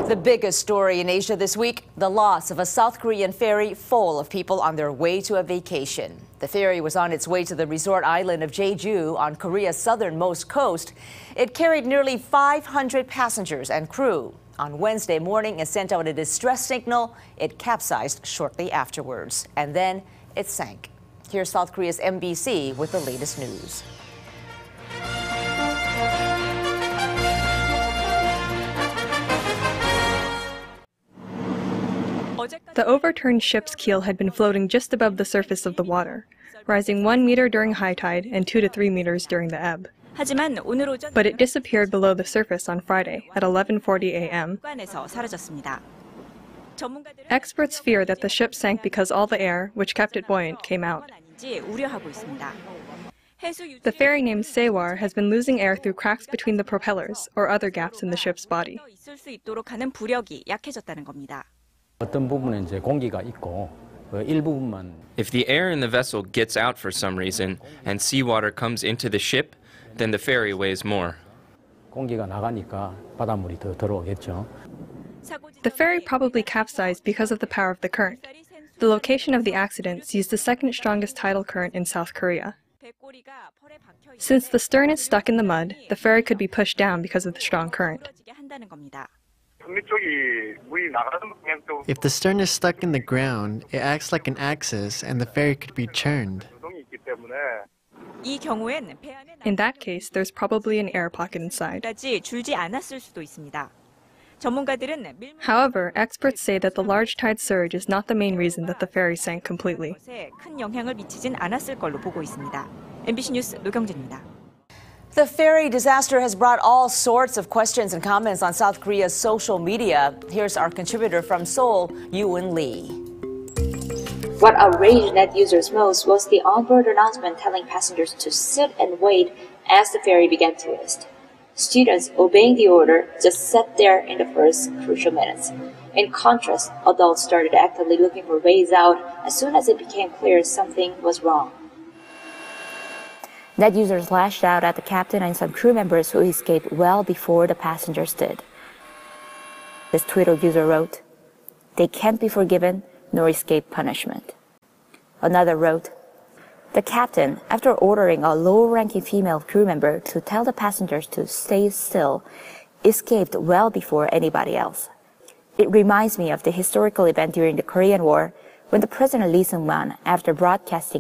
The biggest story in Asia this week, the loss of a South Korean ferry full of people on their way to a vacation. The ferry was on its way to the resort island of Jeju on Korea's southernmost coast. It carried nearly 500 passengers and crew. On Wednesday morning, it sent out a distress signal. It capsized shortly afterwards, and then it sank. Here's South Korea's MBC with the latest news. The overturned ship's keel had been floating just above the surface of the water, rising 1 meter during high tide and 2 to 3 meters during the ebb. But it disappeared below the surface on Friday at 11:40 a.m. Experts fear that the ship sank because all the air, which kept it buoyant, came out. The ferry named Sewol has been losing air through cracks between the propellers or other gaps in the ship's body. If the air in the vessel gets out for some reason and seawater comes into the ship, then the ferry weighs more. The ferry probably capsized because of the power of the current. The location of the accident sees the second strongest tidal current in South Korea. Since the stern is stuck in the mud, the ferry could be pushed down because of the strong current. If the stern is stuck in the ground, it acts like an axis and the ferry could be churned. In that case, there's probably an air pocket inside. However, experts say that the large tide surge is not the main reason that the ferry sank completely. The ferry disaster has brought all sorts of questions and comments on South Korea's social media. Here's our contributor from Seoul, Yoo Eun Lee. What outraged net users most was the onboard announcement telling passengers to sit and wait as the ferry began to twist. Students obeying the order just sat there in the first crucial minutes. In contrast, adults started actively looking for ways out as soon as it became clear something was wrong. Net users lashed out at the captain and some crew members who escaped well before the passengers did. This Twitter user wrote, "They can't be forgiven nor escape punishment." Another wrote, "The captain, after ordering a low-ranking female crew member to tell the passengers to stay still, escaped well before anybody else. It reminds me of the historical event during the Korean War when the President Lee Seung-man, after broadcasting